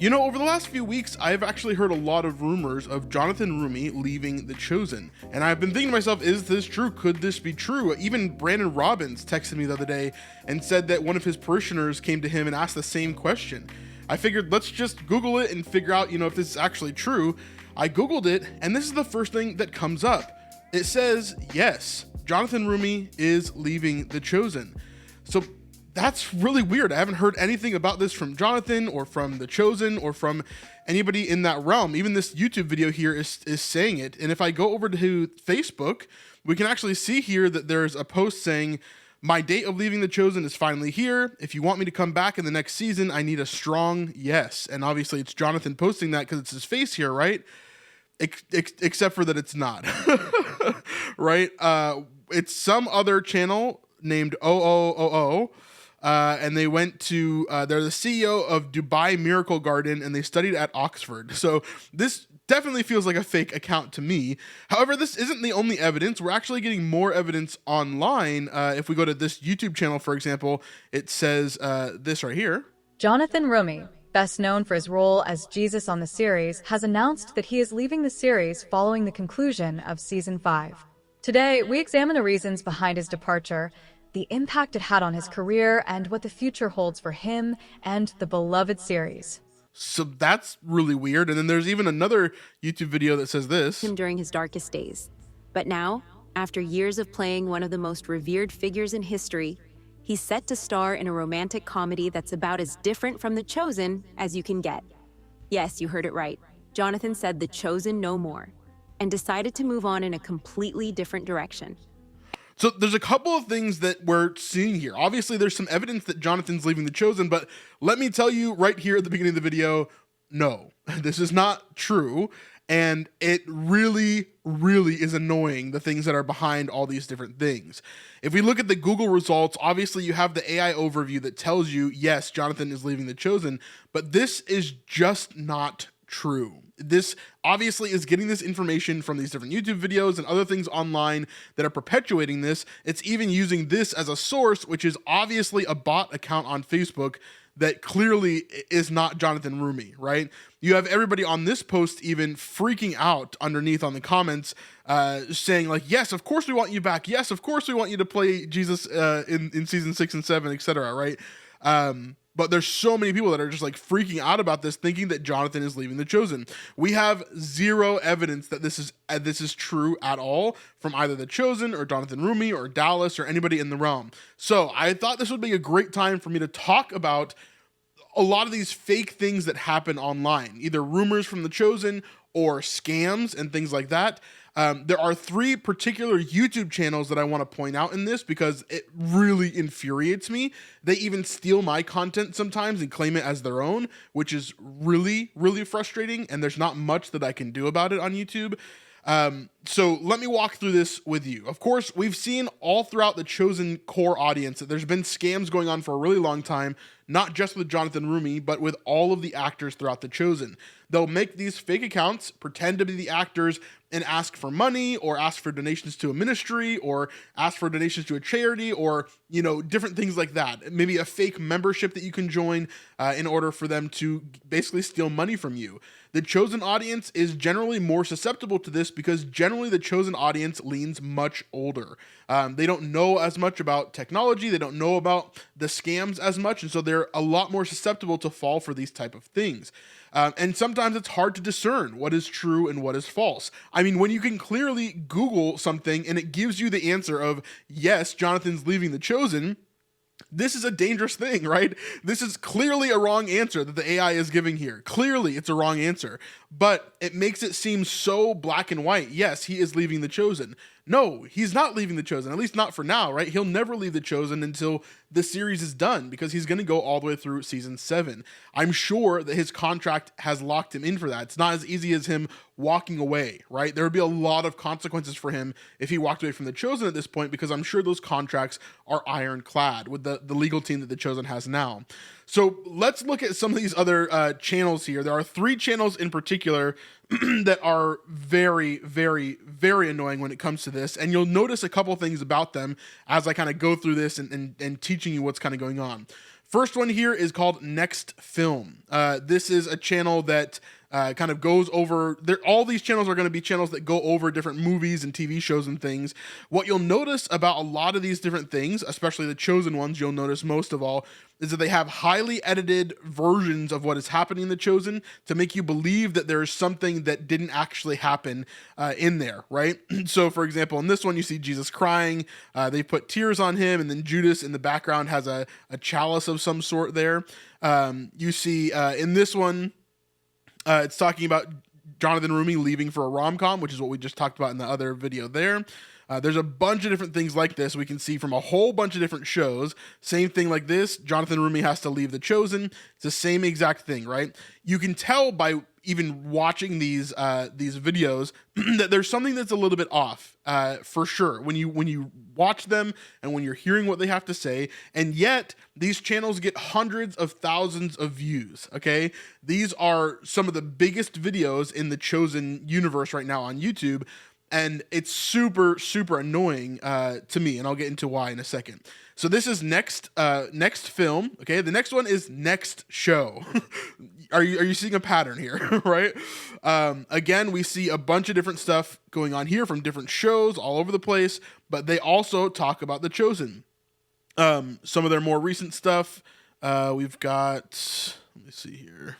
You know, over the last few weeks, I've actually heard a lot of rumors of Jonathan ROumie leaving The Chosen. And I've been thinking to myself, is this true? Could this be true? Even Brandon Robbins texted me the other day and said that one of his parishioners came to him and asked the same question. I figured let's just Google it and figure out, if this is actually true. I Googled it, and this is the first thing that comes up. It says, yes, Jonathan ROumie is leaving The Chosen. So that's really weird. I haven't heard anything about this from Jonathan or from The Chosen or from anybody in that realm. Even this YouTube video here is saying it. And if I go over to Facebook, we can actually see here that there's a post saying, my date of leaving The Chosen is finally here. If you want me to come back in the next season, I need a strong yes. And obviously it's Jonathan posting that because it's his face here, right? Except for that it's not, right? It's some other channel named OOOO. And they went to, they're the CEO of Dubai Miracle Garden, and they studied at Oxford. So this definitely feels like a fake account to me. However, this isn't the only evidence. We're actually getting more evidence online. If we go to this YouTube channel, for example, it says this right here. Jonathan ROumie, best known for his role as Jesus on the series, has announced that he is leaving the series following the conclusion of Season 5. Today, we examine the reasons behind his departure, the impact it had on his career, and what the future holds for him and the beloved series. So that's really weird. And then there's even another YouTube video that says this. Him during his darkest days. But now, after years of playing one of the most revered figures in history, he's set to star in a romantic comedy that's about as different from The Chosen as you can get. Yes, you heard it right. Jonathan said The Chosen no more, and decided to move on in a completely different direction. So there's a couple of things that we're seeing here. Obviously, there's some evidence that Jonathan's leaving The Chosen, but let me tell you right here at the beginning of the video, no, this is not true. And it really, really is annoying, the things that are behind all these different things. If we look at the Google results, obviously you have the AI overview that tells you, yes, Jonathan is leaving The Chosen, but this is just not true. This obviously is getting this information from these different YouTube videos and other things online that are perpetuating this. It's even using this as a source, which is obviously a bot account on Facebook that clearly is not Jonathan ROumie, right? You have everybody on this post even freaking out underneath on the comments, saying like, yes, of course we want you back. Yes, of course we want you to play Jesus in season 6 and 7, etc. Right? But there's so many people that are just like freaking out about this, thinking that Jonathan is leaving The Chosen. We have zero evidence that this is true at all from either The Chosen or Jonathan ROumie or Dallas or anybody in the realm. So I thought this would be a great time for me to talk about a lot of these fake things that happen online, either rumors from The Chosen or scams and things like that. There are 3 particular YouTube channels that I want to point out in this because it really infuriates me. They even steal my content sometimes and claim it as their own, which is really, really frustrating. And there's not much that I can do about it on YouTube. So let me walk through this with you. Of course, we've seen all throughout The Chosen core audience that there's been scams going on for a really long time, not just with Jonathan ROumie, but with all of the actors throughout The Chosen. They'll make these fake accounts, pretend to be the actors, and ask for money or ask for donations to a ministry or ask for donations to a charity or, different things like that. Maybe a fake membership that you can join in order for them to basically steal money from you. The Chosen audience is generally more susceptible to this because generally the Chosen audience leans much older. They don't know as much about technology. They don't know about the scams as much. And so they're a lot more susceptible to fall for these type of things. And sometimes it's hard to discern what is true and what is false. I mean, when you can clearly Google something and it gives you the answer of, yes, Jonathan's leaving The Chosen, this is a dangerous thing, right? This is clearly a wrong answer that the AI is giving here. Clearly, it's a wrong answer, but it makes it seem so black and white. Yes, he is leaving The Chosen. No, he's not leaving The Chosen, at least not for now, right? He'll never leave The Chosen until the series is done because he's going to go all the way through season 7. I'm sure that his contract has locked him in for that. It's not as easy as him walking away, right? There would be a lot of consequences for him if he walked away from The Chosen at this point because I'm sure those contracts are ironclad with the legal team that The Chosen has now. So let's look at some of these other channels here. There are 3 channels in particular that are very, very, very annoying when it comes to this. And you'll notice a couple things about them as I kind of go through this and teaching you what's kind of going on. First one here is called Next Film. This is a channel that kind of goes over all these channels are going to be channels that go over different movies and TV shows and things. What you'll notice about a lot of these different things, especially the chosen ones, you'll notice most of all, is that they have highly edited versions of what is happening in the chosen to make you believe that there is something that didn't actually happen in there, right? So for example, in this one, you see Jesus crying, they put tears on him, and then Judas in the background has a chalice of some sort there. You see in this one, it's talking about Jonathan ROumie leaving for a rom-com, which is what we just talked about in the other video there. There's a bunch of different things like this we can see from a whole bunch of different shows. Same thing like this. Jonathan ROumie has to leave The Chosen. It's the same exact thing, right? You can tell by even watching these videos that there's something that's a little bit off, for sure. When you watch them and when you're hearing what they have to say, and yet these channels get hundreds of thousands of views. Okay, these are some of the biggest videos in the Chosen universe right now on YouTube. And it's super, super annoying to me, and I'll get into why in a second. So this is next film. Okay, the next one is next show. Are you seeing a pattern here, right? Again, we see a bunch of different stuff going on here from different shows all over the place, but they also talk about The Chosen. Some of their more recent stuff, we've got, let me see here.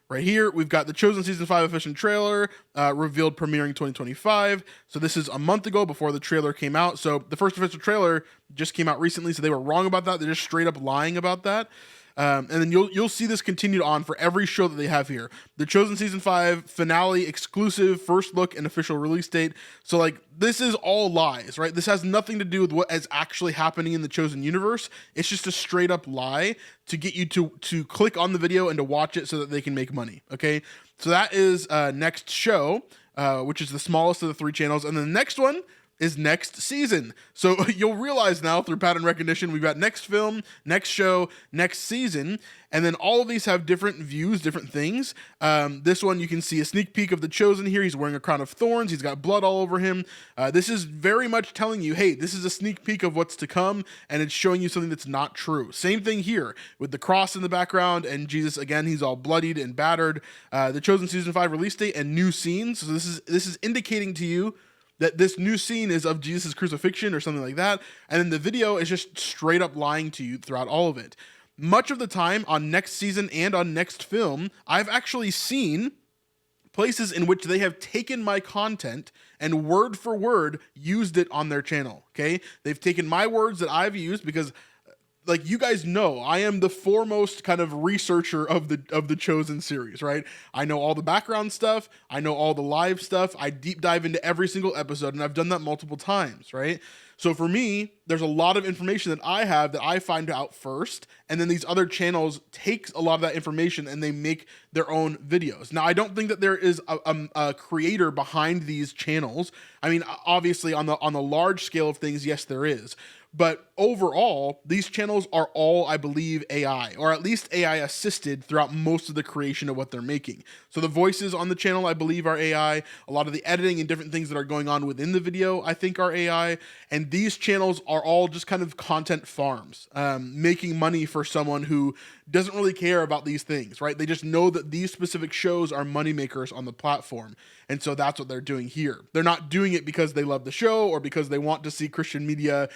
Right here, we've got The Chosen Season 5 official trailer, revealed premiering 2025. So this is a month ago before the trailer came out. So the first official trailer just came out recently, so they were wrong about that. They're just straight up lying about that. And then you'll see this continued on for every show that they have here. The Chosen Season 5 finale exclusive, first look, and official release date. So like, this is all lies, right? This has nothing to do with what is actually happening in the Chosen universe. It's just a straight up lie to get you to click on the video and to watch it so that they can make money, okay? So that is next show, which is the smallest of the three channels. And then the next one is next season. So you'll realize now through pattern recognition, we've got next film, next show, next season, and then all of these have different views, different things. This one, you can see a sneak peek of The Chosen here. He's wearing a crown of thorns. He's got blood all over him. This is very much telling you, hey, this is a sneak peek of what's to come, and it's showing you something that's not true. Same thing here with the cross in the background, and Jesus, again, he's all bloodied and battered. The Chosen Season 5 release date and new scenes. So this is indicating to you that this new scene is of Jesus' crucifixion or something like that, and then the video is just straight up lying to you throughout all of it. Much of the time on next season and on next film, I've actually seen places in which they have taken my content and word for word used it on their channel, okay? They've taken my words that I've used because, like, you guys know, I am the foremost kind of researcher of the Chosen series, right? I know all the background stuff. I know all the live stuff. I deep dive into every single episode, and I've done that multiple times, right? So for me, there's a lot of information that I have that I find out first, and then these other channels take a lot of that information and they make their own videos. Now, I don't think that there is a creator behind these channels. I mean, obviously on the large scale of things, yes, there is. But overall, these channels are all, I believe, AI, or at least AI assisted throughout most of the creation of what they're making. So the voices on the channel, I believe, are AI. A lot of the editing and different things that are going on within the video, I think, are AI. And these channels are all just kind of content farms, making money for someone who doesn't really care about these things, right? They just know that these specific shows are moneymakers on the platform. And so that's what they're doing here. They're not doing it because they love the show or because they want to see Christian media,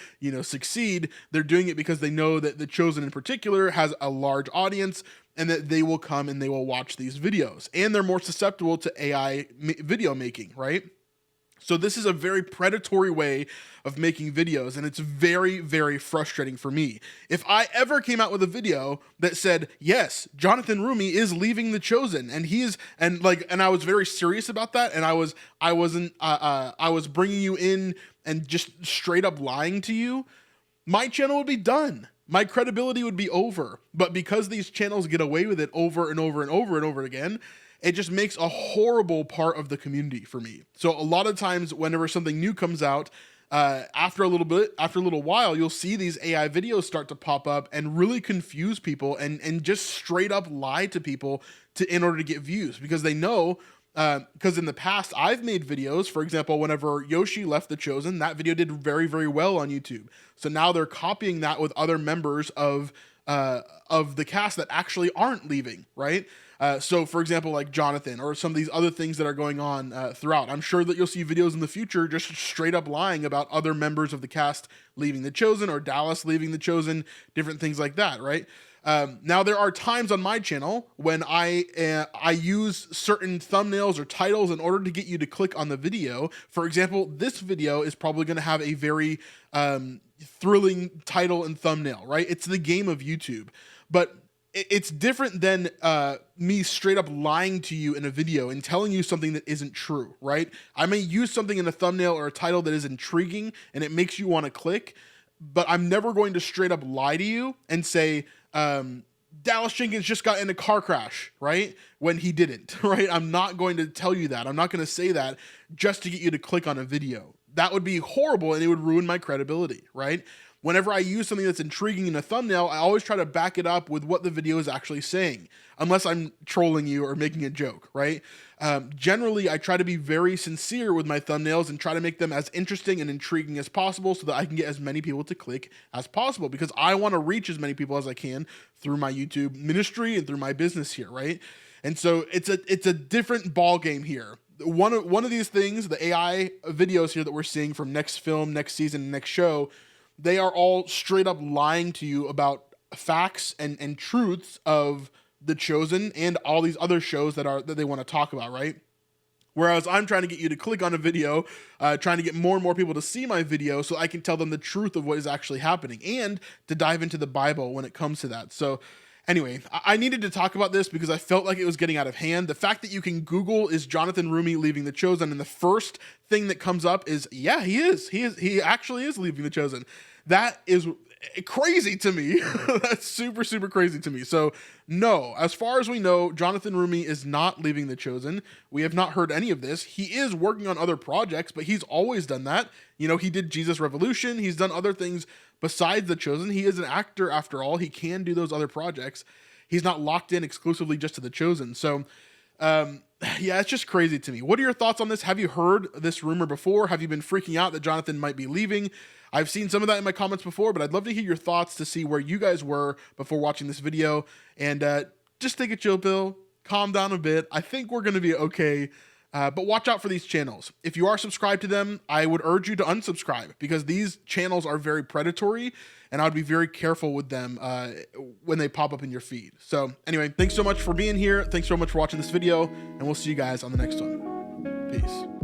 succeed. They're doing it because they know that The Chosen in particular has a large audience and that they will come and they will watch these videos. And they're more susceptible to AI video making, right? So this is a very predatory way of making videos, and it's very, very frustrating for me. If I ever came out with a video that said, yes, Jonathan ROumie is leaving The Chosen, and I was very serious about that, and I was bringing you in and just straight up lying to you, my channel would be done. My credibility would be over. But because these channels get away with it over and over and over and over again, it just makes a horrible part of the community for me. So a lot of times whenever something new comes out, after a little while, you'll see these AI videos start to pop up and really confuse people and just straight up lie to people in order to get views, because they know Because in the past, I've made videos, for example, whenever Yoshi left The Chosen, that video did very, very well on YouTube. So now they're copying that with other members of the cast that actually aren't leaving, right? So for example, like Jonathan or some of these other things that are going on throughout. I'm sure that you'll see videos in the future just straight up lying about other members of the cast leaving The Chosen or Dallas leaving The Chosen, different things like that, right? Now there are times on my channel when I use certain thumbnails or titles in order to get you to click on the video. For example, this video is probably going to have a very thrilling title and thumbnail, right? It's the game of YouTube, but it's different than me straight up lying to you in a video and telling you something that isn't true, right? I may use something in a thumbnail or a title that is intriguing and it makes you want to click, but I'm never going to straight up lie to you and say, Dallas Jenkins just got in a car crash, right? When he didn't, right? I'm not going to tell you that. I'm not going to say that just to get you to click on a video. That would be horrible and it would ruin my credibility, right? Whenever I use something that's intriguing in a thumbnail, I always try to back it up with what the video is actually saying, unless I'm trolling you or making a joke, right? Generally, I try to be very sincere with my thumbnails and try to make them as interesting and intriguing as possible so that I can get as many people to click as possible, because I want to reach as many people as I can through my YouTube ministry and through my business here, right? And so it's a different ball game here. One of these things, the AI videos here that we're seeing from next film, next season, next show, they are all straight up lying to you about facts and truths of The Chosen and all these other shows that they want to talk about, right? Whereas I'm trying to get you to click on a video, trying to get more and more people to see my video so I can tell them the truth of what is actually happening and to dive into the Bible when it comes to that. So anyway, I needed to talk about this because I felt like it was getting out of hand. The fact that you can Google is Jonathan ROumie leaving The Chosen, and the first thing that comes up is, yeah, he actually is leaving The Chosen. That is crazy to me. That's super, super crazy to me. So no, as far as we know, Jonathan ROumie is not leaving The Chosen. We have not heard any of this. He is working on other projects, but he's always done that. You know, he did Jesus Revolution. He's done other things besides The Chosen. He is an actor after all. He can do those other projects. He's not locked in exclusively just to The Chosen. So yeah, it's just crazy to me. What are your thoughts on this? Have you heard this rumor before? Have you been freaking out that Jonathan might be leaving? I've seen some of that in my comments before, but I'd love to hear your thoughts to see where you guys were before watching this video. And just take a chill pill, calm down a bit. I think we're going to be okay. But watch out for these channels. If you are subscribed to them, I would urge you to unsubscribe, because these channels are very predatory and I would be very careful with them when they pop up in your feed. So anyway, thanks so much for being here. Thanks so much for watching this video, and we'll see you guys on the next one. Peace.